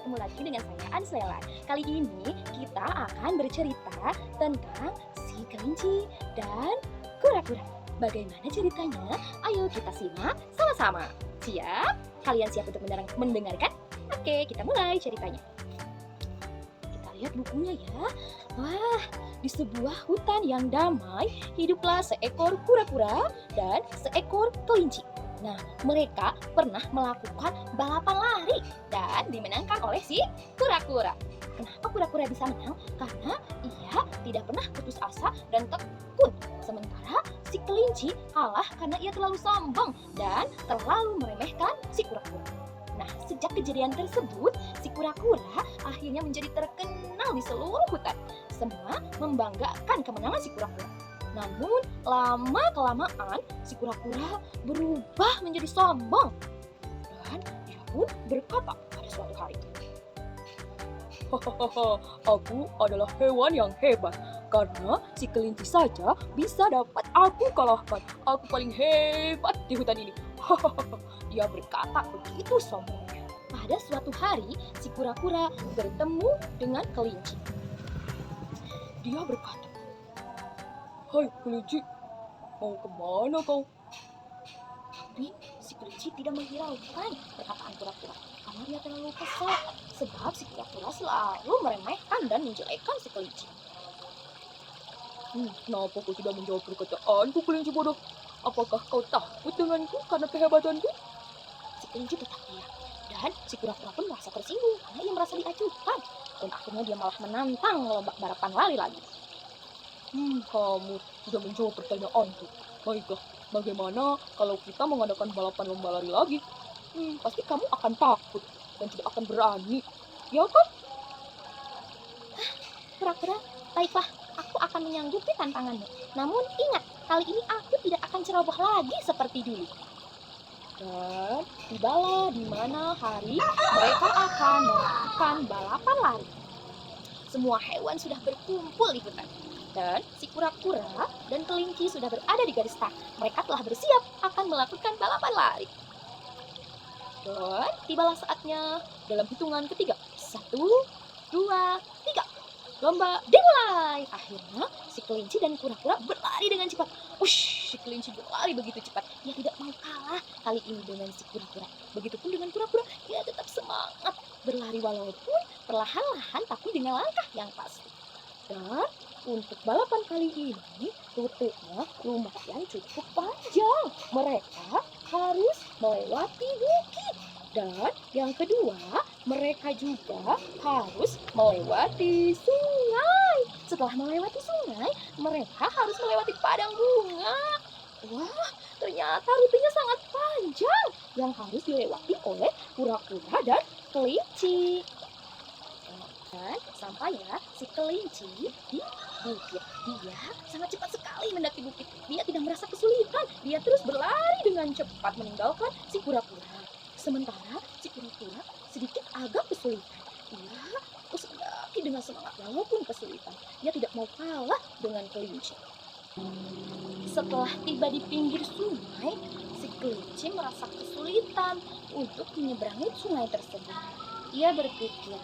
bertemu lagi dengan saya Ansela. Kali ini kita akan bercerita tentang si kelinci dan kura-kura. Bagaimana ceritanya? Ayo kita simak sama-sama. Siap? Kalian siap untuk mendengarkan? Oke, kita mulai ceritanya. Kita lihat bukunya ya. Wah, di sebuah hutan yang damai, hiduplah seekor kura-kura dan seekor kelinci. Nah, mereka pernah melakukan balapan lari dan dimenangkan oleh si kura-kura. Kenapa kura-kura bisa menang? Karena ia tidak pernah putus asa dan tekun. Sementara si kelinci kalah karena ia terlalu sombong dan terlalu meremehkan si kura-kura. Nah, sejak kejadian tersebut, si kura-kura akhirnya menjadi terkenal di seluruh hutan. Semua membanggakan kemenangan si kura-kura. Namun, lama-kelamaan si kura-kura berubah menjadi sombong. Dan dia pun berkata pada suatu hari, Hahaha, aku adalah hewan yang hebat. Karena si kelinci saja bisa dapat aku kalahkan. Aku paling hebat di hutan ini. Hahaha, dia berkata begitu sombongnya. Pada suatu hari, si kura-kura bertemu dengan kelinci. Dia berkata, "Hai kelinci, mau kemana kau?" Tapi si kelinci tidak menghiraukan perkataan kura-kura karena dia terlalu kesal sebab si kura-kura selalu meremehkan dan menjelekkan si kelinci. Kenapa kau tidak menjawab perkataanku, kelinci bodoh? Apakah kau takut denganku karena kehebatanku? Si kelinci tetap diam dan si kura-kura pun merasa tersinggung karena ia merasa diacuhkan dan akhirnya dia malah menantang lomba balapan lari lagi. Kamu sudah menjawab pertanyaanku. Baiklah, bagaimana kalau kita mengadakan balapan lomba lari lagi? Pasti kamu akan takut dan tidak akan berani, ya kan? Kura-kura, baiklah, aku akan menyanggupi tantanganmu. Namun ingat, kali ini aku tidak akan ceroboh lagi seperti dulu. Dan tibalah di mana hari mereka akan melakukan balapan lari. Semua hewan sudah berkumpul di hutan. Dan si kura-kura dan kelinci sudah berada di garis start. Mereka telah bersiap akan melakukan balapan lari. Dan tibalah saatnya dalam hitungan ketiga. 1, 2, 3. Lomba dimulai. Akhirnya si kelinci dan kura-kura berlari dengan cepat. Wush, si kelinci berlari begitu cepat. Dia tidak mau kalah kali ini dengan si kura-kura. Begitupun dengan kura-kura, dia tetap semangat berlari walaupun perlahan-lahan tapi dengan langkah yang pasti. Dan untuk balapan kali ini, rutenya lumayan cukup panjang. Mereka harus melewati bukit. Dan yang kedua, mereka juga harus melewati sungai. Setelah melewati sungai, mereka harus melewati padang bunga. Wah, ternyata rutenya sangat panjang yang harus dilewati oleh kura-kura dan kelinci. Dan sampailah si kelinci di bukit. Dia sangat cepat sekali mendaki bukit. Dia tidak merasa kesulitan. Dia terus berlari dengan cepat meninggalkan si kura-kura. Sementara si kura-kura sedikit agak kesulitan. Dia terus mendaki dengan semangat walaupun kesulitan. Dia tidak mau kalah dengan kelinci. Setelah tiba di pinggir sungai, si kelinci merasa kesulitan untuk menyeberangi sungai tersebut. Ia berpikir,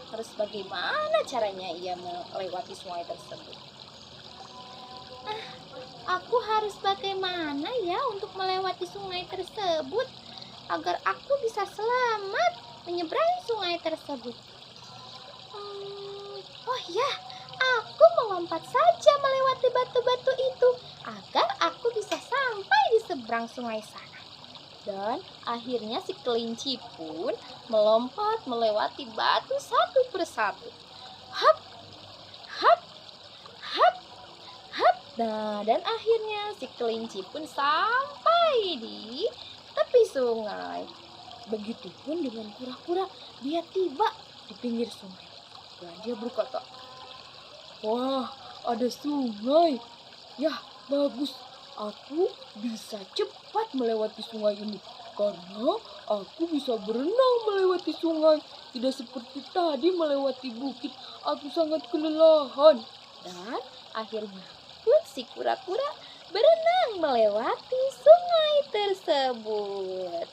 harus bagaimana caranya ia melewati sungai tersebut. Aku harus bagaimana ya untuk melewati sungai tersebut agar aku bisa selamat menyeberangi sungai tersebut. Oh ya, aku melompat saja melewati batu-batu itu agar aku bisa sampai di seberang sungai sana. Dan akhirnya si kelinci pun melompat melewati batu satu persatu. Hap, hap, hap, hap. Nah, dan akhirnya si kelinci pun sampai di tepi sungai. Begitupun dengan kura-kura, dia tiba di pinggir sungai. Dan dia berkata, Wah, ada sungai. Yah, bagus. Aku bisa cepat melewati sungai ini. Karena aku bisa berenang melewati sungai. Tidak seperti tadi melewati bukit. Aku sangat kelelahan. Dan akhirnya pun si kura-kura berenang melewati sungai tersebut.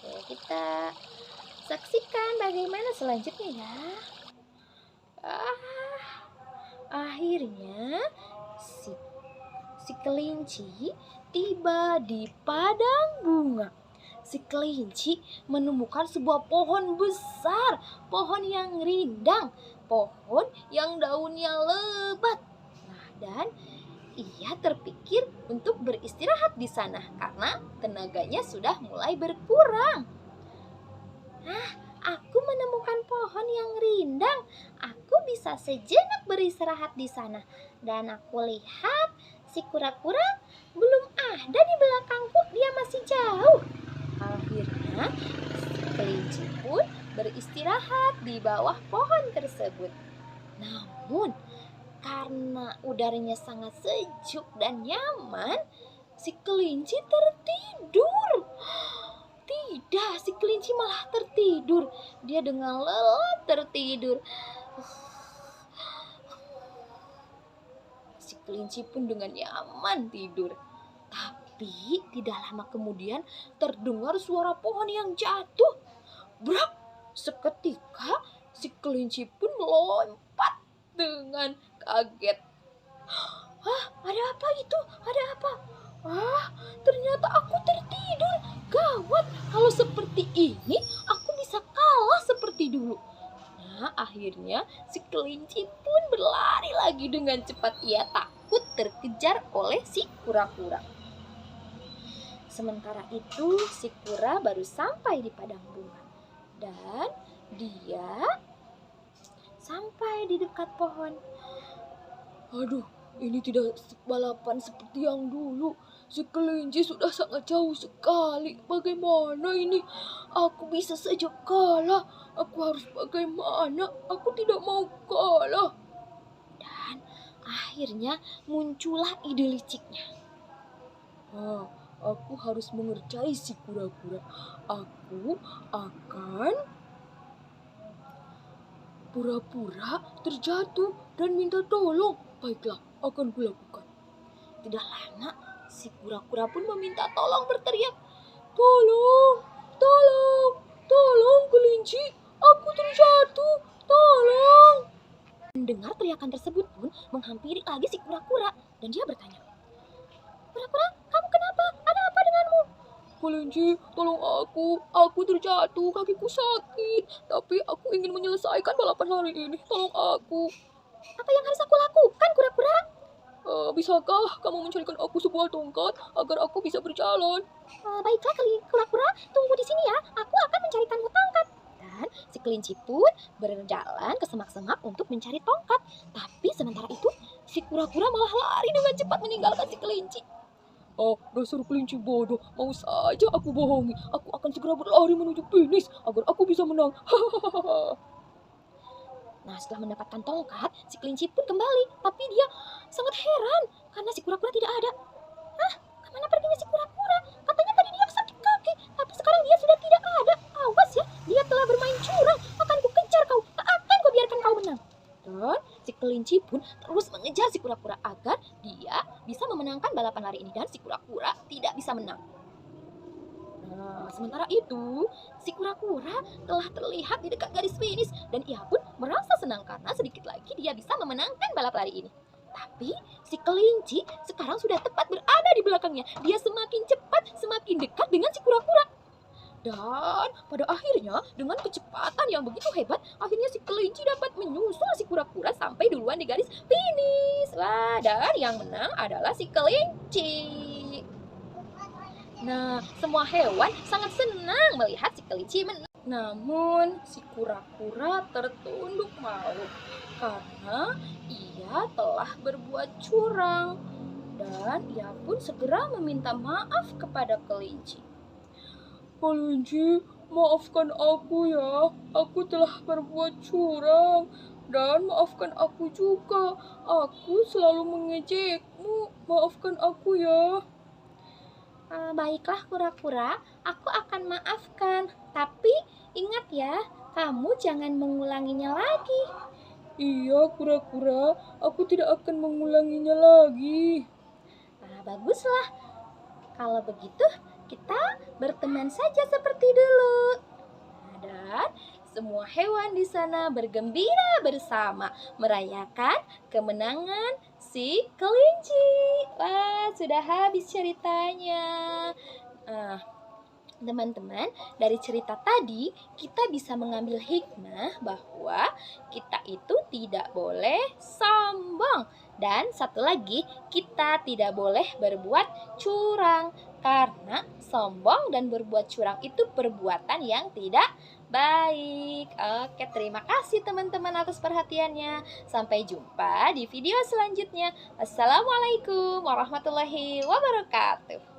Oke, kita Saksikan bagaimana selanjutnya ya. Akhirnya si kelinci tiba di padang bunga. Si kelinci menemukan sebuah pohon besar, pohon yang rindang, pohon yang daunnya lebat. Nah, dan ia terpikir untuk beristirahat di sana karena tenaganya sudah mulai berkurang. Aku menemukan pohon yang rindang. Aku bisa sejenak beristirahat di sana. Dan aku lihat si kura-kura belum ada di belakangku, dia masih jauh. Akhirnya si kelinci pun beristirahat di bawah pohon tersebut. Namun karena udaranya sangat sejuk dan nyaman, si kelinci tertidur. Tidak, si kelinci malah tertidur. Dia dengan lelap tertidur. Si kelinci pun dengan nyaman tidur. Tapi tidak lama kemudian terdengar suara pohon yang jatuh. Brak! Seketika si kelinci pun melompat dengan kaget. Ada apa itu? Ada apa? Ternyata aku tertidur. Gawat, kalau seperti ini aku bisa kalah seperti dulu. Nah, akhirnya si kelinci pun berlari lagi dengan cepat. Ia takut terkejar oleh si kura-kura. Sementara itu, si kura baru sampai di padang bunga. Dan dia sampai di dekat pohon. Aduh, ini tidak balapan seperti yang dulu. Si kelinci sudah sangat jauh sekali. Bagaimana ini? Aku bisa saja kalah. Aku harus bagaimana? Aku tidak mau kalah. Dan akhirnya muncullah ide liciknya. Aku harus mengerjai si kura-kura. Aku akan pura-pura terjatuh dan minta tolong. Baiklah, akan kulakukan. Tidak lama, si kura-kura pun meminta tolong, berteriak, Tolong, tolong, tolong kelinci, aku terjatuh, tolong. Mendengar teriakan tersebut pun menghampiri lagi si kura-kura dan dia bertanya, Kura-kura, kamu kenapa? Ada apa denganmu? Kelinci, tolong aku terjatuh, kakiku sakit, tapi aku ingin menyelesaikan balapan hari ini, tolong aku. Apa yang harus aku lakukan, kura-kura? Bisakah kamu mencarikan aku sebuah tongkat agar aku bisa berjalan? Baiklah, kura-kura, tunggu di sini ya. Aku akan mencarikanmu tongkat. Dan si kelinci pun berjalan ke semak-semak untuk mencari tongkat. Tapi sementara itu, si kura-kura malah lari dengan cepat meninggalkan si kelinci. Dasar kelinci bodoh, mau saja aku bohongi. Aku akan segera berlari menuju finish agar aku bisa menang. Nah, setelah mendapatkan tongkat, si kelinci pun kembali. Tapi dia sangat heran karena si kura-kura tidak ada. Kemana perginya si kura-kura? Katanya tadi dia sakit kaki, tapi sekarang dia sudah tidak ada. Awas ya, dia telah bermain curang. Akan kukejar kau, tak akan kubiarkan kau menang. Dan si kelinci pun terus mengejar si kura-kura agar dia bisa memenangkan balapan hari ini. Dan si kura-kura tidak bisa menang. Nah, sementara itu, si kura-kura telah terlihat di dekat garis finish dan ia pun merasa senang karena sedikit lagi dia bisa memenangkan balap lari ini. Tapi si kelinci sekarang sudah tepat berada di belakangnya. Dia semakin cepat, semakin dekat dengan si kura-kura. Dan pada akhirnya dengan kecepatan yang begitu hebat, akhirnya si kelinci dapat menyusul si kura-kura sampai duluan di garis finish. Dan yang menang adalah si kelinci. Nah, semua hewan sangat senang melihat si kelinci menang. Namun, si kura-kura tertunduk malu karena ia telah berbuat curang. Dan ia pun segera meminta maaf kepada kelinci. Kelinci, maafkan aku ya. Aku telah berbuat curang. Dan maafkan aku juga. Aku selalu mengejekmu. Maafkan aku ya. Baiklah kura-kura, aku akan maafkan. Tapi ingat ya, kamu jangan mengulanginya lagi. Iya kura-kura, aku tidak akan mengulanginya lagi. Baguslah. Kalau begitu, kita berteman saja seperti dulu. Dan semua hewan di sana bergembira bersama merayakan kemenangan si kelinci. Wah, sudah habis ceritanya. Nah, teman-teman, dari cerita tadi kita bisa mengambil hikmah bahwa kita itu tidak boleh sombong. Dan satu lagi, kita tidak boleh berbuat curang. Karena sombong dan berbuat curang itu perbuatan yang tidak baik. Oke, terima kasih teman-teman atas perhatiannya. Sampai jumpa di video selanjutnya. Assalamualaikum warahmatullahi wabarakatuh.